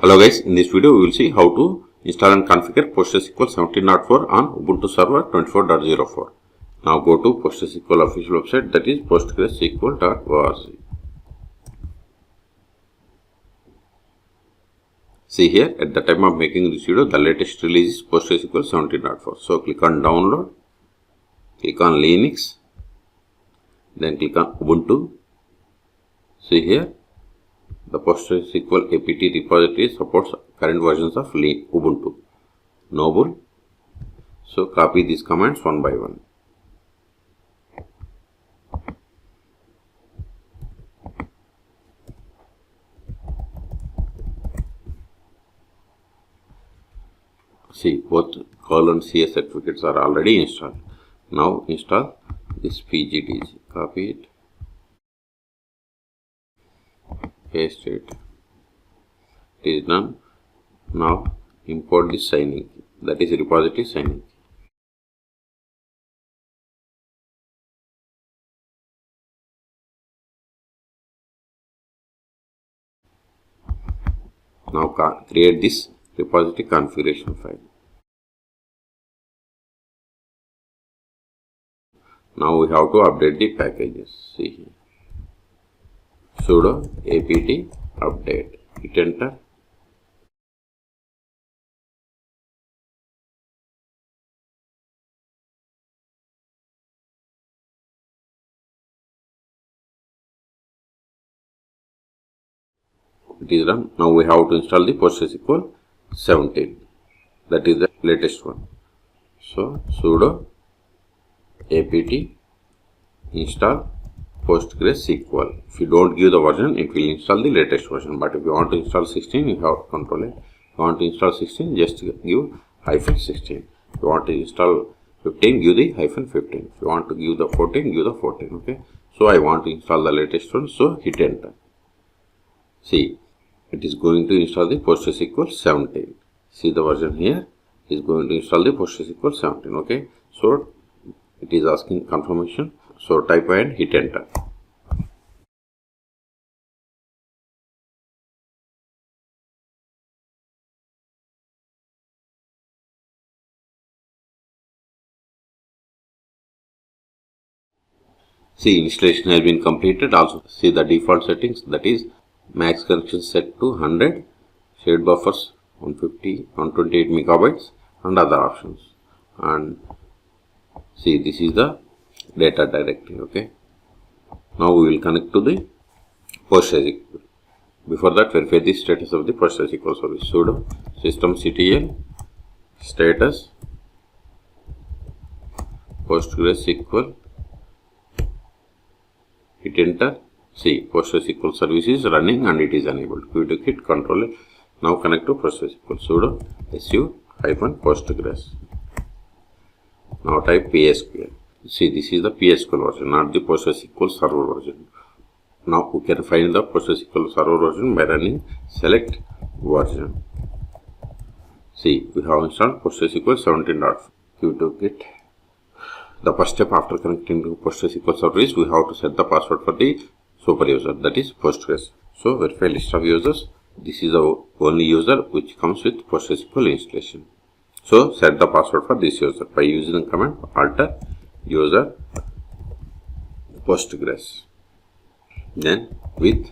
Hello guys, in this video we will see how to install and configure PostgreSQL 17.4 on Ubuntu Server 24.04. Now go to PostgreSQL official website, that is postgresql.org. See here, at the time of making this video, the latest release is PostgreSQL 17.4. So click on download, click on Linux, then click on Ubuntu. See here, the PostgreSQL apt repository supports current versions of Ubuntu. Noble. So copy these commands one by one. See, both call and CS certificates are already installed. Now install this pgdg. Copy it. Paste it. It is done. Now import this signing key, that is repository signing key. Now create this repository configuration file. Now we have to update the packages. See here. Sudo apt update. Hit enter. It is done. Now we have to install the PostgreSQL 17. That is the latest one. So sudo apt install PostgreSQL. If you don't give the version, it will install the latest version. But if you want to install 16, you have to control it. If you want to install 16, just give -16. If you want to install 15, give the -15. If you want to give the 14, give the 14. Okay. So I want to install the latest one. So hit enter. See, it is going to install the PostgreSQL 17. See the version here is going to install the PostgreSQL 17. Okay. So it is asking confirmation. So type and hit enter. See, installation has been completed. Also see the default settings, that is max connection set to 100, shared buffers 150, 128 megabytes and other options. And see, this is the data directory. Okay. Now we will connect to the PostgreSQL. Before that, verify the status of the PostgreSQL service. Sudo systemctl status PostgreSQL. Hit enter. See, PostgreSQL service is running and it is enabled. We will hit Ctrl A. Now connect to PostgreSQL. Sudo su-postgres. Now type PSQL. See, this is the PSQL version, not the PostgreSQL server version. Now we can find the PostgreSQL server version by running select version. See, we have installed PostgreSQL 17.4. We took it. The first step after connecting to PostgreSQL service, we have to set the password for the super user, that is Postgres. So verify list of users. This is the only user which comes with PostgreSQL installation. So set the password for this user by using the command alter user Postgres. Then with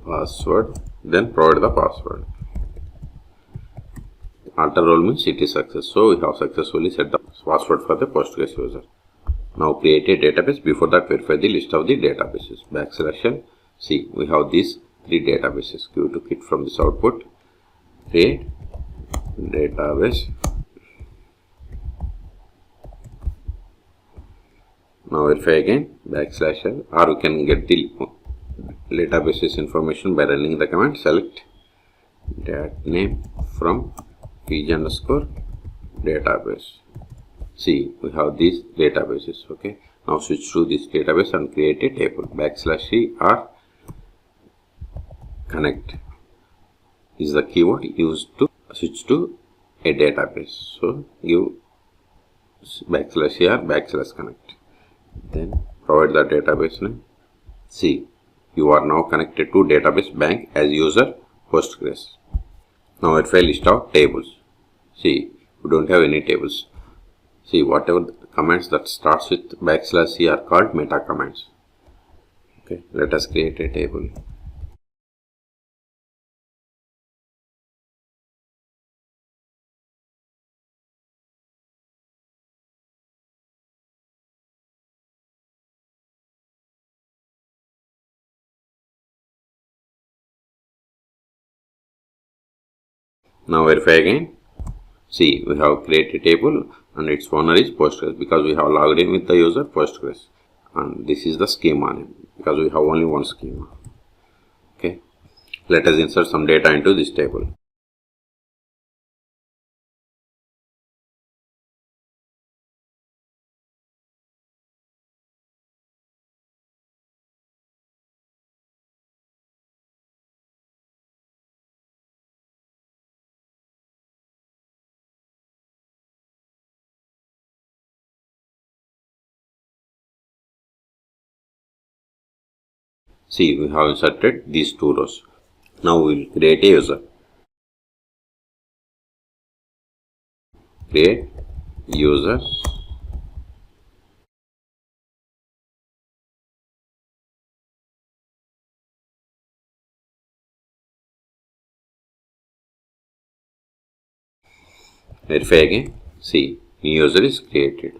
password, then provide the password. Alter role means it is success. So we have successfully set the password for the Postgres user. Now create a database. Before that, verify the list of the databases. \l. See, we have these 3 databases. Give to kit from this output. Create database. Now verify again \l, or you can get the databases information by running the command select dat name from pg_database. See, we have these databases. Okay. Now switch to this database and create a table. \c or connect is the keyword used to switch to a database. So give \c or \connect. Then provide the database name. See, you are now connected to database bank as user Postgres. Now verify list of tables. See, we don't have any tables. See, whatever the commands that starts with \c are called meta commands. Okay, let us create a table. Now verify again. See, we have created a table and its owner is Postgres because we have logged in with the user Postgres. And this is the schema name because we have only one schema. Okay, let us insert some data into this table. See, we have inserted these two rows. Now we will create a user. Create user. Verify again. See, new user is created.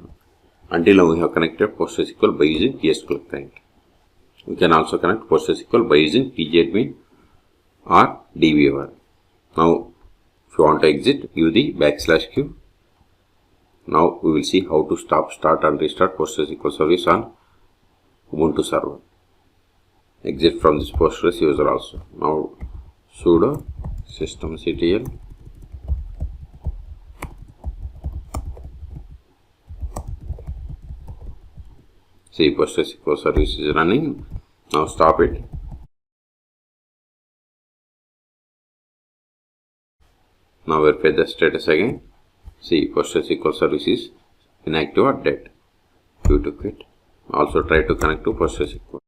Until now we have connected PostgreSQL by using PSQL client. We can also connect PostgreSQL by using pgAdmin or DBeaver. Now, if you want to exit, use the \q. Now we will see how to stop, start and restart PostgreSQL service on Ubuntu Server. Exit from this Postgres user also. Now sudo systemctl see PostgreSQL service is running. Now stop it. Now verify the status again. See, PostgreSQL service is inactive or dead. Due to quit. Also try to connect to PostgreSQL.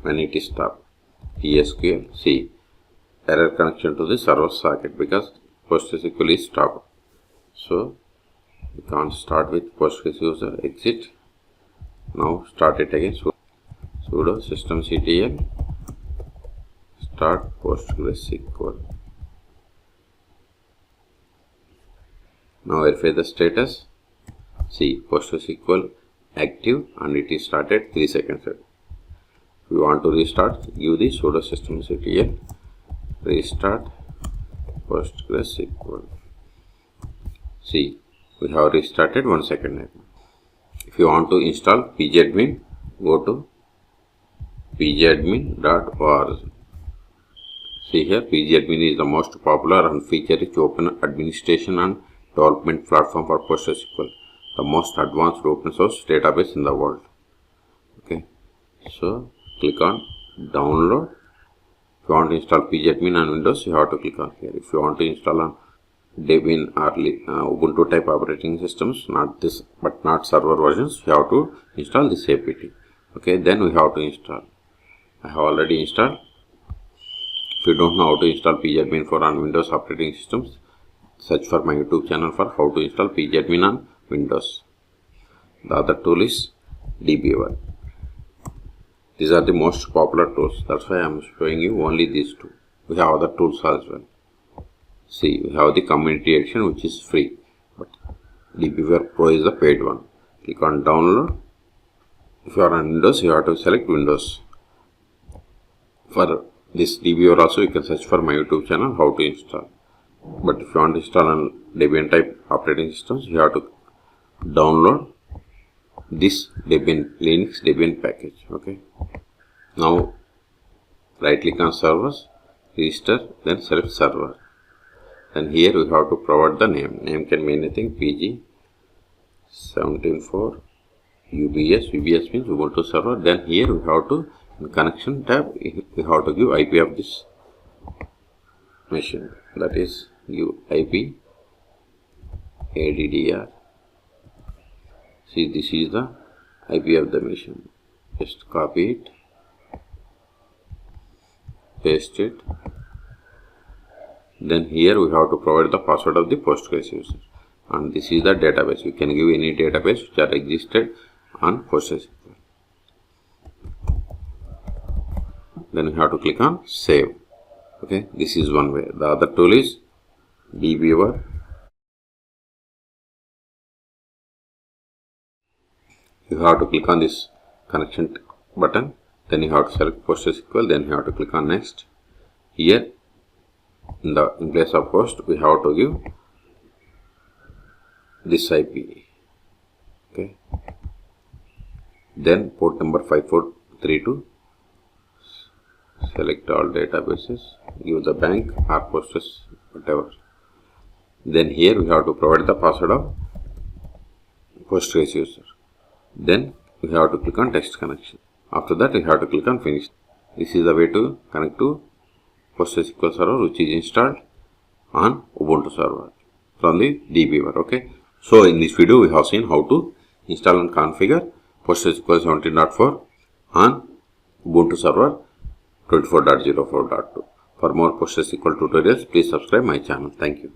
When it is stopped, PSQL, see, error connection to the server socket because PostgreSQL is stopped. So, we can't start with Postgres user, exit. Now start it again. Sudo systemctl start PostgreSQL. Now verify the status. See, PostgreSQL active and it is started 3 seconds ago. If you want to restart, use the sudo systemctl restart PostgreSQL. See, we have restarted 1 second ago. If you want to install pgAdmin, go to pgAdmin.org. See here, pgAdmin is the most popular and feature-rich open administration and development platform for PostgreSQL, the most advanced open source database in the world. Okay, so click on download. If you want to install pgAdmin on Windows, you have to click on here. If you want to install on Debian or Ubuntu type operating systems, not this but not server versions, you have to install this apt. Okay, then we have to install. I have already installed. If you don't know how to install pgAdmin for on Windows operating systems, search for my YouTube channel for how to install pgAdmin on Windows. The other tool is DBeaver. These are the most popular tools. That's why I am showing you only these two. We have other tools as well. See, we have the community edition which is free, but DBeaver Pro is the paid one. Click on download. If you are on Windows, you have to select Windows. For this DBeaver also, you can search for my YouTube channel how to install. But if you want to install on Debian type operating systems, you have to download this Linux Debian package. Okay. Now right click on servers, register, then select server. And here we have to provide the name. Name can be anything. PG 17.4 UBS. UBS means Ubuntu Server. Then here we have to, in connection tab, we have to give IP of this machine. That is, give IP ADDR. See, this is the IP of the machine. Just copy it, paste it, Then here we have to provide the password of the Postgres user. And this is the database. You can give any database which are existed on PostgreSQL. Then we have to click on save. Okay, this is one way. The other tool is DBeaver. You have to click on this connection button. Then you have to select PostgreSQL. Then you have to click on next. Here, in place of host, we have to give this IP. Okay. Then port number 5432. Select all databases. Give the bank or Postgres, whatever. Then here we have to provide the password of Postgres user. Then we have to click on text connection. After that, we have to click on finish. This is the way to connect to PostgreSQL server, which is installed on Ubuntu server from the DBeaver. Okay. So in this video, we have seen how to install and configure PostgreSQL 17.4 on Ubuntu server 24.04.2. For more PostgreSQL tutorials, please subscribe my channel. Thank you.